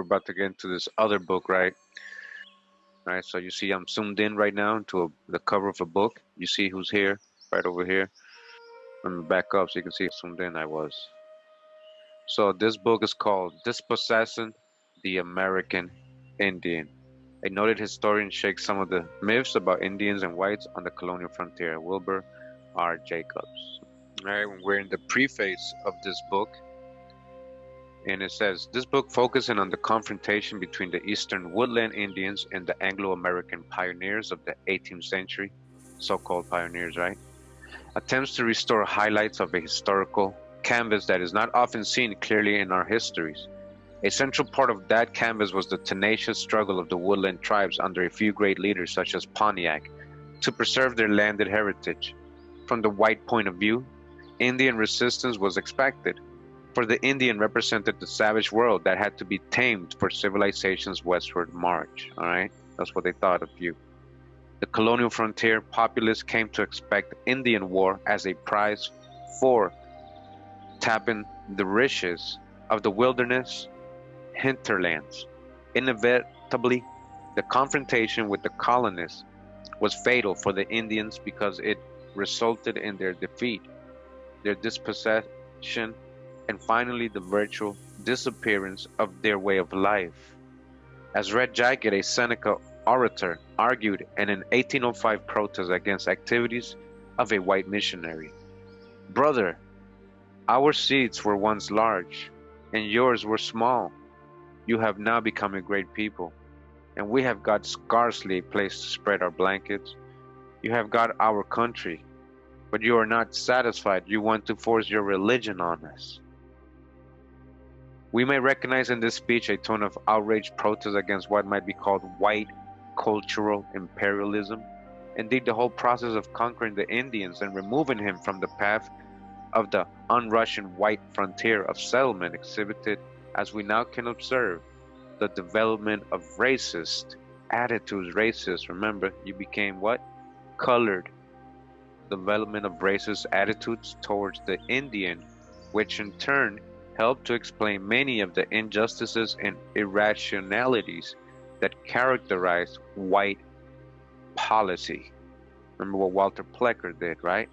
we're about to get into this other book, right? All right, so you see I'm zoomed in right now into the cover of a book. You see who's here, right over here. Let me back up so you can see how zoomed in I was. So this book is called Dispossessing the American Indian. A noted historian shakes some of the myths about Indians and whites on the colonial frontier. Wilbur R. Jacobs. All right, we're in the preface of this book, and it says this book focusing on the confrontation between the eastern woodland Indians and the Anglo-American pioneers of the 18th century, so-called pioneers, right? Attempts to restore highlights of a historical canvas that is not often seen clearly in our histories. A central part of that canvas was the tenacious struggle of the woodland tribes under a few great leaders such as Pontiac to preserve their landed heritage. From the white point of view, Indian resistance was expected, for the Indian represented the savage world that had to be tamed for civilization's westward march. All right, that's what they thought of you. The colonial frontier populace came to expect Indian war as a prize for tapping the riches of the wilderness hinterlands. Inevitably, the confrontation with the colonists was fatal for the Indians because it resulted in their defeat, their dispossession, and finally the virtual disappearance of their way of life. As Red Jacket, a Seneca orator, argued in an 1805 protest against activities of a white missionary, "Brother, our seeds were once large, and yours were small. You have now become a great people, and we have got scarcely a place to spread our blankets. You have got our country, but you are not satisfied. You want to force your religion on us." We may recognize in this speech a tone of outraged protest against what might be called white cultural imperialism. Indeed, the whole process of conquering the Indians and removing him from the path of the un-Russian white frontier of settlement exhibited, as we now can observe, the development of racist attitudes. Racist, remember, you became what? Colored. Development of racist attitudes towards the Indian, which in turn helped to explain many of the injustices and irrationalities that characterized white policy. Remember what Walter Plecker did, right?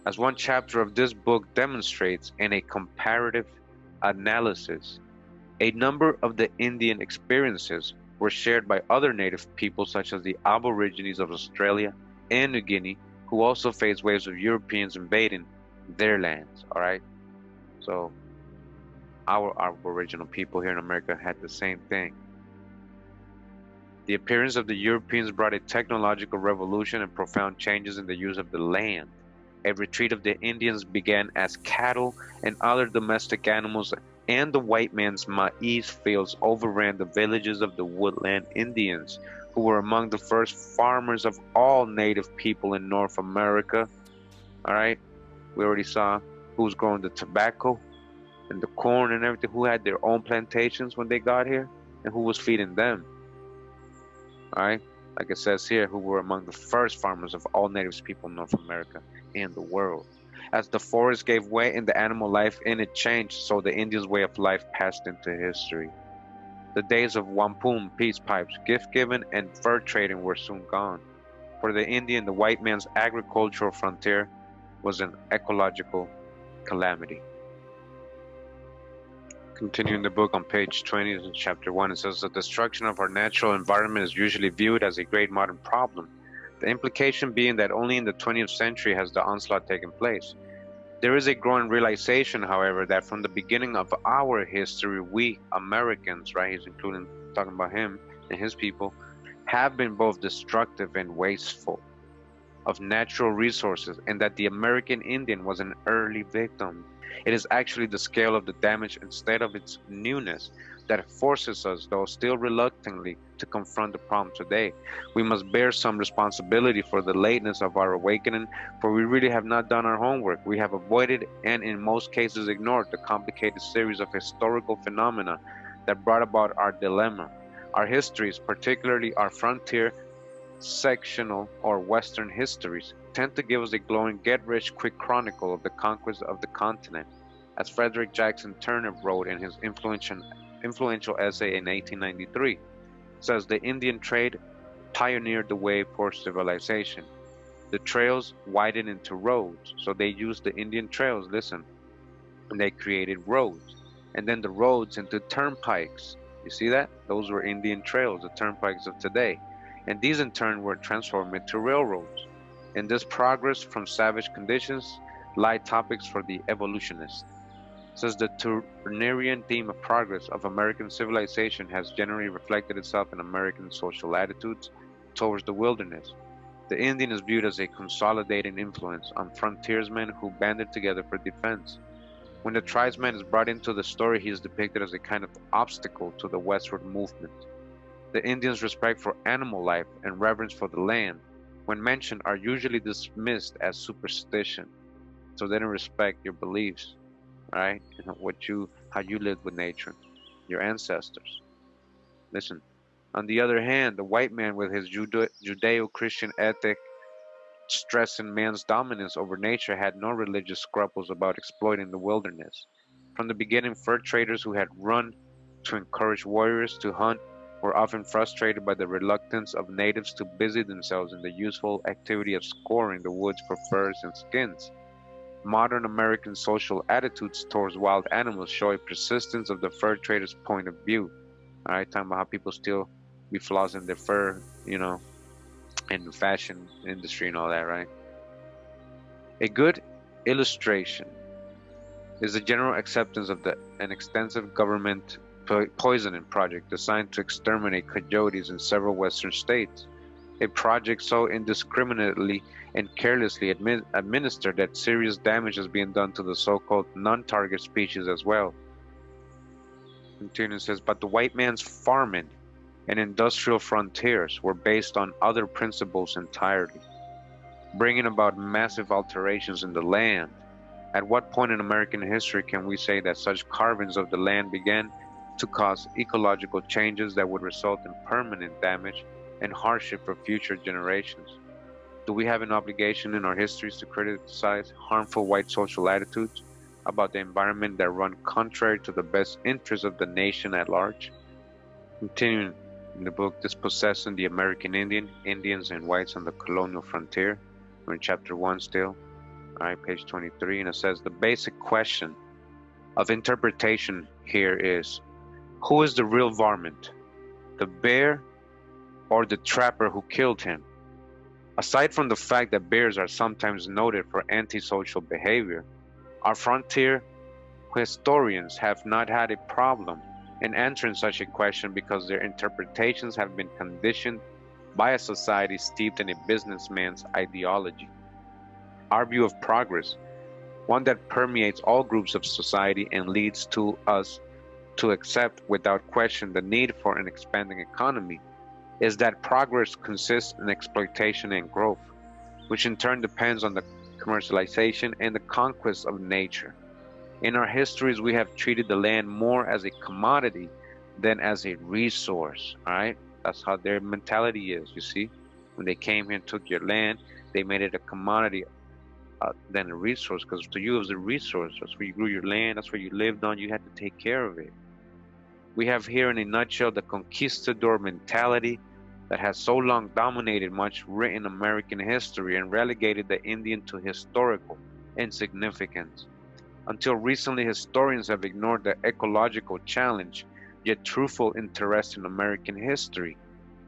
As one chapter of this book demonstrates in a comparative analysis, a number of the Indian experiences were shared by other native peoples such as the Aborigines of Australia and New Guinea, who also faced waves of Europeans invading their lands, all right? So our Aboriginal people here in America had the same thing. The appearance of the Europeans brought a technological revolution and profound changes in the use of the land. A retreat of the Indians began as cattle and other domestic animals, and the white man's maize fields overran the villages of the woodland Indians, who were among the first farmers of all native people in North America. All right, we already saw who was growing the tobacco and the corn and everything, who had their own plantations when they got here, and who was feeding them. All right, like it says here, who were among the first farmers of all native people in North America and the world. As the forest gave way and the animal life in it changed, so the Indians' way of life passed into history. The days of wampum, peace pipes, gift-giving, and fur trading were soon gone. For the Indian, the white man's agricultural frontier was an ecological calamity. Continuing the book on page 20, chapter 1, it says, "The destruction of our natural environment is usually viewed as a great modern problem, the implication being that only in the 20th century has the onslaught taken place. There is a growing realization, however, that from the beginning of our history, we Americans," right, he's including, talking about him and his people, "have been both destructive and wasteful of natural resources, and that the American Indian was an early victim. It is actually the scale of the damage instead of its newness that forces us, though still reluctantly, to confront the problem today. We must bear some responsibility for the lateness of our awakening, for we really have not done our homework. We have avoided and in most cases ignored the complicated series of historical phenomena that brought about our dilemma. Our histories, particularly our frontier, sectional, or Western histories, tend to give us a glowing get-rich-quick chronicle of the conquest of the continent. As Frederick Jackson Turner wrote in his influential influential essay in 1893. It says the Indian trade pioneered the way for civilization. The trails widened into roads, so they used the Indian trails, listen, and they created roads. And then the roads into turnpikes. You see that? Those were Indian trails, the turnpikes of today. And these in turn were transformed into railroads. In this progress from savage conditions lie topics for the evolutionist. Says the Turnerian theme of progress of American civilization has generally reflected itself in American social attitudes towards the wilderness. The Indian is viewed as a consolidating influence on frontiersmen who banded together for defense. When the tribesman is brought into the story, he is depicted as a kind of obstacle to the westward movement. The Indians' respect for animal life and reverence for the land, when mentioned, are usually dismissed as superstition. So they don't respect your beliefs, right? And how you lived with nature, your ancestors. Listen. On the other hand, the white man with his Judeo-Christian ethic stressing man's dominance over nature had no religious scruples about exploiting the wilderness. From the beginning, fur traders who had run to encourage warriors to hunt were often frustrated by the reluctance of natives to busy themselves in the useful activity of scouring the woods for furs and skins. Modern American social attitudes towards wild animals show a persistence of the fur traders' point of view. All right, talking about how people still be flossing their fur, in the fashion industry and all that, right? A good illustration is the general acceptance of an extensive government poisoning project designed to exterminate coyotes in several western states. A project so indiscriminately and carelessly administered that serious damage is being done to the so-called non-target species as well. Continues says, but the white man's farming and industrial frontiers were based on other principles entirely, bringing about massive alterations in the land. At what point in American history can we say that such carvings of the land began to cause ecological changes that would result in permanent damage and hardship for future generations? Do we have an obligation in our histories to criticize harmful white social attitudes about the environment that run contrary to the best interests of the nation at large? Continuing in the book Dispossessing the American Indian, Indians and Whites on the Colonial Frontier, we're in chapter 1 still, all right, page 23, and it says the basic question of interpretation here is, who is the real varmint, the bear or the trapper who killed him? Aside from the fact that bears are sometimes noted for antisocial behavior, our frontier historians have not had a problem in answering such a question because their interpretations have been conditioned by a society steeped in a businessman's ideology. Our view of progress, one that permeates all groups of society and leads to us to accept without question the need for an expanding economy, is that progress consists in exploitation and growth, which in turn depends on the commercialization and the conquest of nature. In our histories, we have treated the land more as a commodity than as a resource, all right? That's how their mentality is, you see? When they came here and took your land, they made it a commodity than a resource, because to you it was a resource. That's where you grew your land, that's where you lived on, you had to take care of it. We have here in a nutshell the conquistador mentality that has so long dominated much written American history and relegated the Indian to historical insignificance. Until recently, historians have ignored the ecological challenge, yet truthful interest in American history.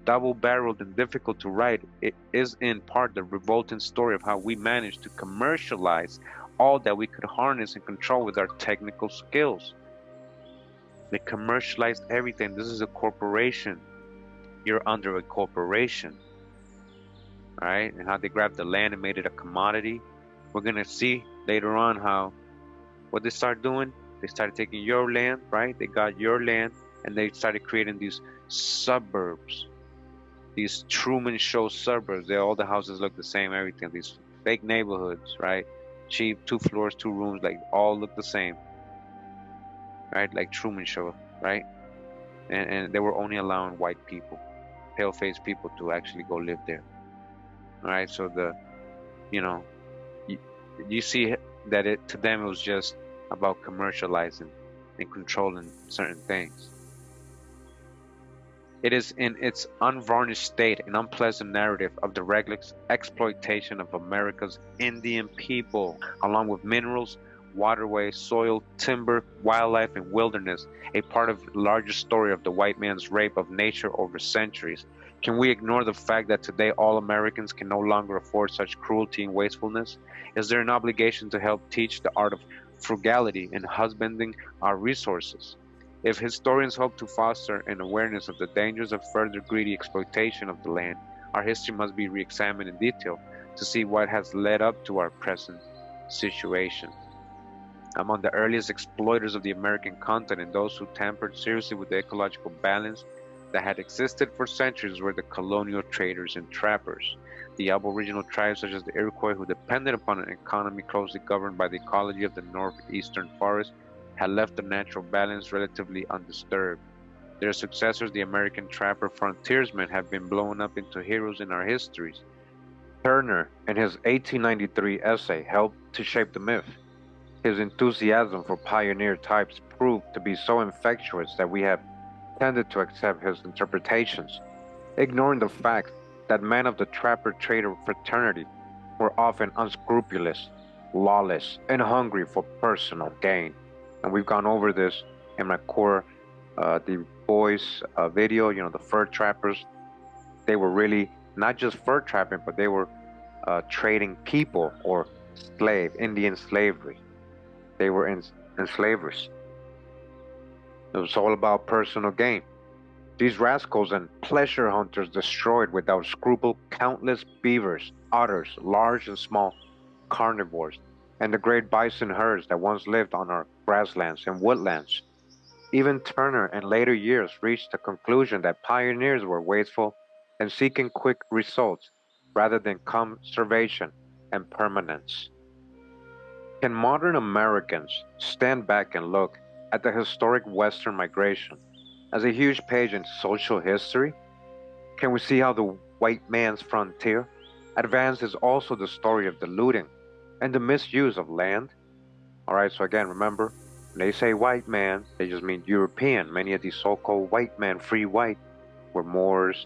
Double-barreled and difficult to write, it is in part the revolting story of how we managed to commercialize all that we could harness and control with our technical skills. They commercialized everything. This is a corporation. You're under a corporation, right? And how they grabbed the land and made it a commodity. We're going to see later on how what they started doing. They started taking your land, right? They got your land and they started creating these suburbs, these Truman Show suburbs. All the houses look the same, everything. These fake neighborhoods, right? Cheap, 2 floors, 2 rooms, like all look the same, right? Like Truman Show, right? And they were only allowing white people, pale-faced people, to actually go live there. All right, so you see that to them it was just about commercializing and controlling certain things. It is in its unvarnished state an unpleasant narrative of the reckless exploitation of America's Indian people, along with minerals, waterways, soil, timber, wildlife, and wilderness, a part of the larger story of the white man's rape of nature over centuries. Can we ignore the fact that today all Americans can no longer afford such cruelty and wastefulness? Is there an obligation to help teach the art of frugality and husbanding our resources? If historians hope to foster an awareness of the dangers of further greedy exploitation of the land, our history must be re-examined in detail to see what has led up to our present situation. Among the earliest exploiters of the American continent, those who tampered seriously with the ecological balance that had existed for centuries were the colonial traders and trappers. The aboriginal tribes such as the Iroquois, who depended upon an economy closely governed by the ecology of the northeastern forest, had left the natural balance relatively undisturbed. Their successors, the American trapper frontiersmen, have been blown up into heroes in our histories. Turner, in his 1893 essay, helped to shape the myth. His enthusiasm for pioneer types proved to be so infectious that we have tended to accept his interpretations, ignoring the fact that men of the trapper-trader fraternity were often unscrupulous, lawless, and hungry for personal gain. And we've gone over this in my core, the boys video, the fur trappers. They were really not just fur trapping, but they were trading people or Indian slavery. They were enslavers. It was all about personal gain. These rascals and pleasure hunters destroyed without scruple countless beavers, otters, large and small carnivores, and the great bison herds that once lived on our grasslands and woodlands. Even Turner in later years reached the conclusion that pioneers were wasteful and seeking quick results rather than conservation and permanence. Can modern Americans stand back and look at the historic Western migration as a huge page in social history? Can we see how the white man's frontier advance is also the story of the looting and the misuse of land? Alright, so again, remember, when they say white man, they just mean European. Many of these so-called white men, free white, were Moors,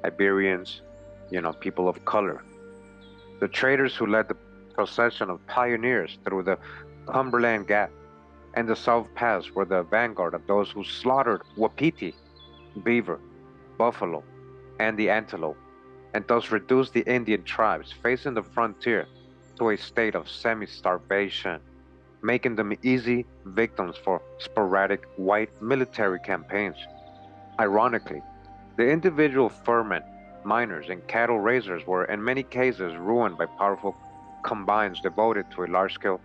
Iberians, people of color. The traders who led the procession of pioneers through the Cumberland Gap and the South Pass were the vanguard of those who slaughtered wapiti, beaver, buffalo, and the antelope, and thus reduced the Indian tribes facing the frontier to a state of semi-starvation, making them easy victims for sporadic white military campaigns. Ironically, the individual furmen, miners, and cattle raisers were in many cases ruined by powerful combines devoted to a large-scale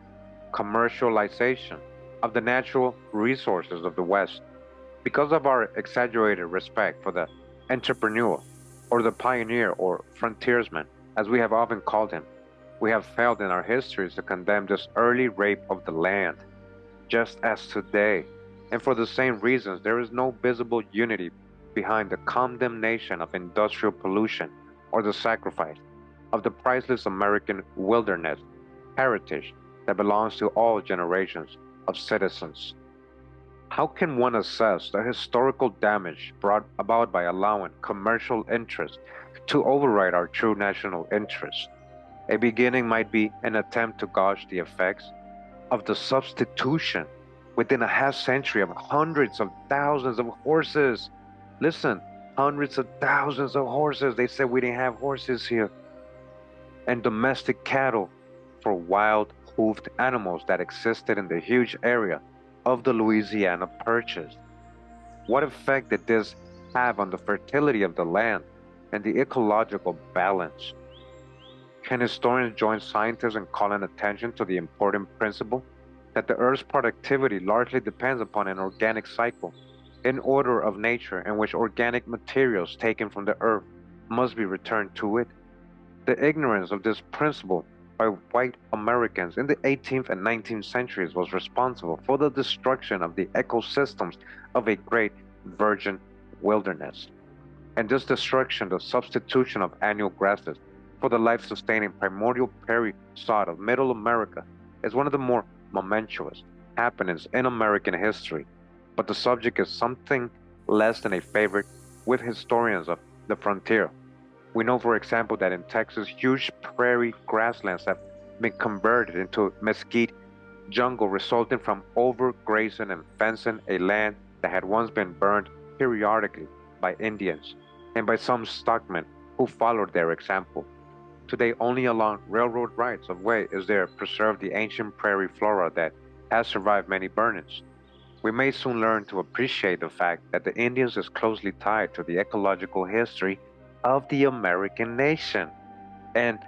commercialization of the natural resources of the West. Because of our exaggerated respect for the entrepreneur, or the pioneer or frontiersman, as we have often called him, we have failed in our histories to condemn this early rape of the land, just as today, and for the same reasons, there is no visible unity behind the condemnation of industrial pollution or the sacrifice of the priceless American wilderness heritage that belongs to all generations of citizens. How can one assess the historical damage brought about by allowing commercial interests to override our true national interests? A beginning might be an attempt to gauge the effects of the substitution within a half century of hundreds of thousands of horses. Listen, hundreds of thousands of horses. They said we didn't have horses here. And domestic cattle for wild hoofed animals that existed in the huge area of the Louisiana Purchase. What effect did this have on the fertility of the land and the ecological balance? Can historians join scientists in calling attention to the important principle that the Earth's productivity largely depends upon an organic cycle, an order of nature in which organic materials taken from the Earth must be returned to it? The ignorance of this principle by white Americans in the 18th and 19th centuries was responsible for the destruction of the ecosystems of a great virgin wilderness. And this destruction, the substitution of annual grasses for the life-sustaining primordial prairie sod of Middle America, is one of the more momentous happenings in American history. But the subject is something less than a favorite with historians of the frontier. We know, for example, that in Texas, huge prairie grasslands have been converted into mesquite jungle, resulting from overgrazing and fencing a land that had once been burned periodically by Indians and by some stockmen who followed their example. Today, only along railroad rights of way is there preserved the ancient prairie flora that has survived many burnings. We may soon learn to appreciate the fact that the Indians is closely tied to the ecological history of the American nation, and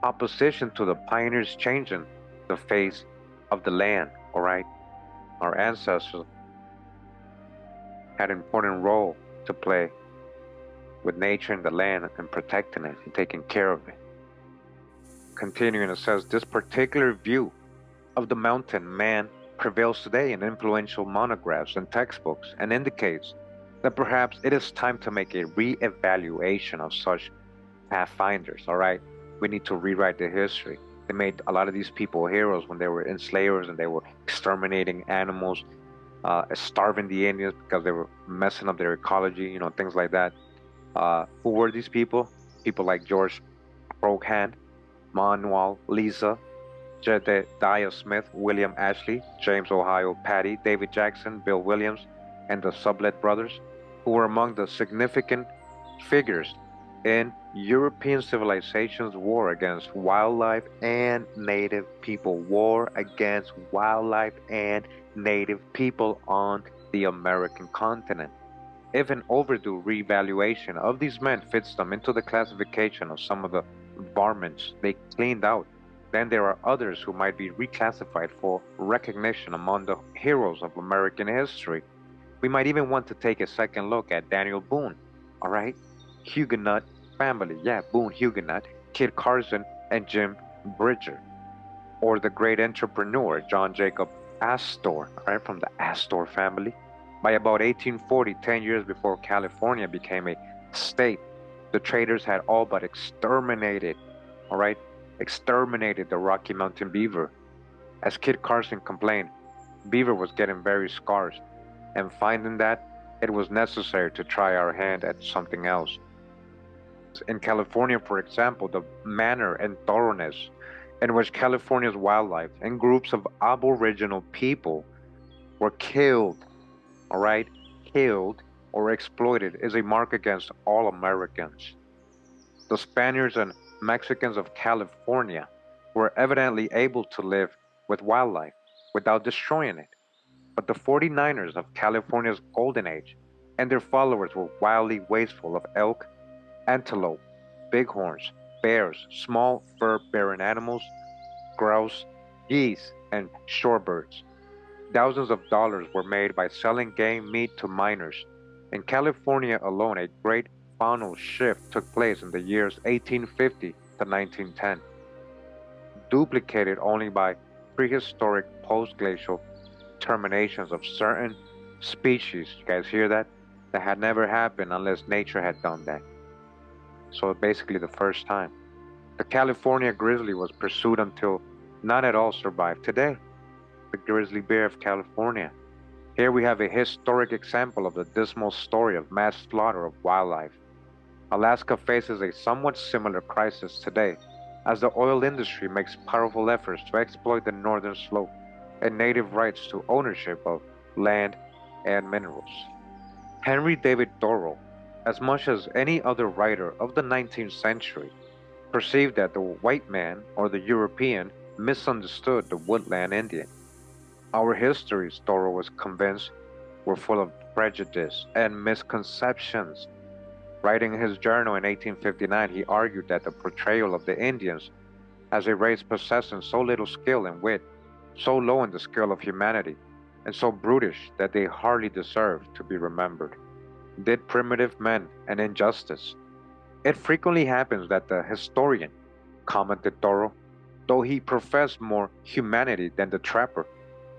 opposition to the pioneers changing the face of the land, all right? Our ancestors had an important role to play with nature and the land and protecting it and taking care of it. Continuing, it says, this particular view of the mountain man prevails today in influential monographs and textbooks and indicates that perhaps it is time to make a re-evaluation of such pathfinders, all right? We need to rewrite the history. They made a lot of these people heroes when they were enslavers and they were exterminating animals, starving the Indians because they were messing up their ecology, things like that. Who were these people? People like George Croghan, Manuel Lisa, Jedediah Smith, William Ashley, James Ohio Patty, David Jackson, Bill Williams, and the Sublette brothers, who were among the significant figures in European civilization's war against wildlife and native people. War against wildlife and native people on the American continent. If an overdue revaluation of these men fits them into the classification of some of the varmints they cleaned out, then there are others who might be reclassified for recognition among the heroes of American history. We might even want to take a second look at Daniel Boone, all right? Huguenot family, yeah, Boone Huguenot, Kit Carson, and Jim Bridger. Or the great entrepreneur John Jacob Astor, right, from the Astor family. By about 1840, 10 years before California became a state, the traders had all but exterminated, all right, exterminated the Rocky Mountain beaver. As Kit Carson complained, beaver was getting very scarce, and finding that, it was necessary to try our hand at something else. In California, for example, the manner and thoroughness in which California's wildlife and groups of aboriginal people were killed, all right, killed or exploited is a mark against all Americans. The Spaniards and Mexicans of California were evidently able to live with wildlife without destroying it. But the 49ers of California's golden age and their followers were wildly wasteful of elk, antelope, bighorns, bears, small fur-bearing animals, grouse, geese, and shorebirds. Thousands of dollars were made by selling game meat to minors. In California alone, a great faunal shift took place in the years 1850 to 1910, duplicated only by prehistoric post-glacial terminations of certain species. You guys hear that? That had never happened unless nature had done that. So basically the first time. The California grizzly was pursued until none at all survived today. The grizzly bear of California. Here we have a historic example of the dismal story of mass slaughter of wildlife. Alaska faces a somewhat similar crisis today, as the oil industry makes powerful efforts to exploit the northern slope and native rights to ownership of land and minerals. Henry David Thoreau, as much as any other writer of the 19th century, perceived that the white man or the European misunderstood the woodland Indian. Our histories, Thoreau was convinced, were full of prejudice and misconceptions. Writing his journal in 1859, he argued that the portrayal of the Indians as a race possessing so little skill and wit, so low in the scale of humanity, and so brutish that they hardly deserved to be remembered, did primitive men an injustice. It frequently happens that the historian, commented Thoreau, though he professed more humanity than the trapper,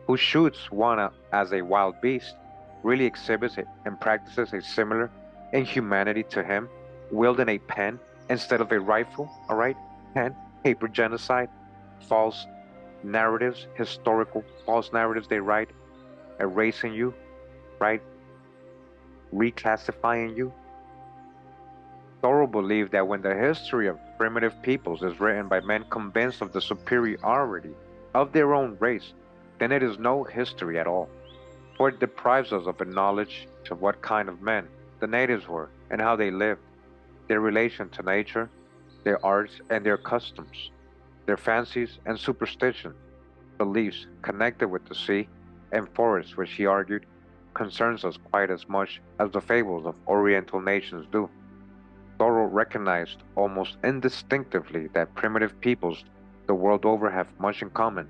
who shoots one as a wild beast, really exhibits it and practices a similar inhumanity to him, wielding a pen instead of a rifle, all right? Pen, paper genocide, false narratives, historical false narratives they write, erasing you, right? Reclassifying you, believe that when the history of primitive peoples is written by men convinced of the superiority of their own race, then it is no history at all, for it deprives us of a knowledge of what kind of men the natives were and how they lived, their relation to nature, their arts and their customs, their fancies and superstitions, beliefs connected with the sea and forests, which he argued concerns us quite as much as the fables of Oriental nations do. Thoreau recognized almost instinctively that primitive peoples the world over have much in common,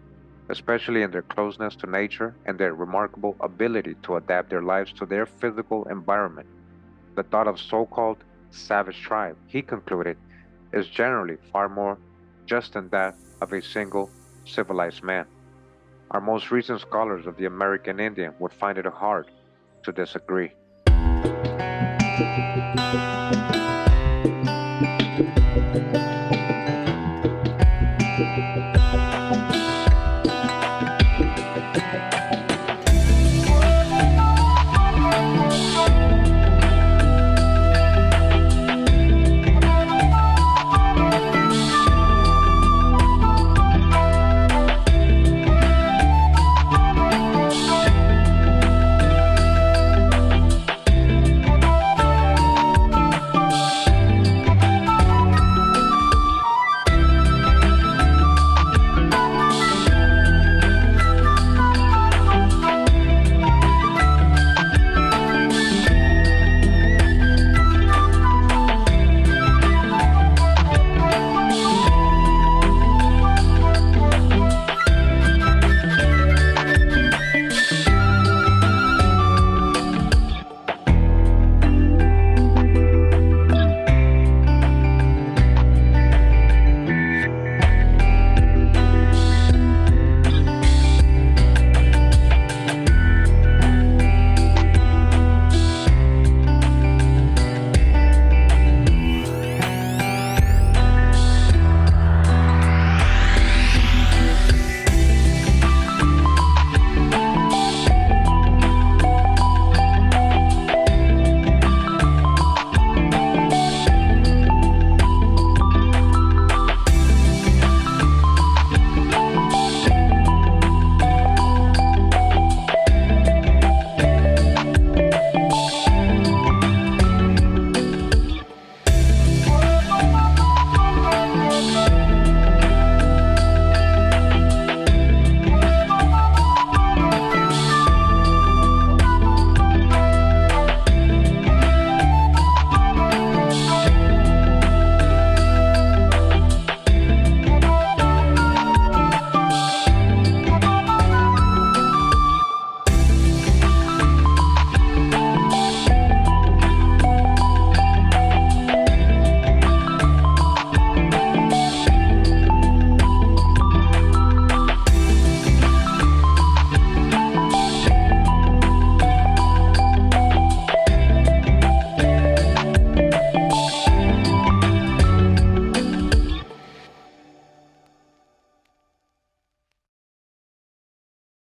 especially in their closeness to nature and their remarkable ability to adapt their lives to their physical environment. The thought of so-called savage tribe, he concluded, is generally far more just than that of a single civilized man. Our most recent scholars of the American Indian would find it hard to disagree.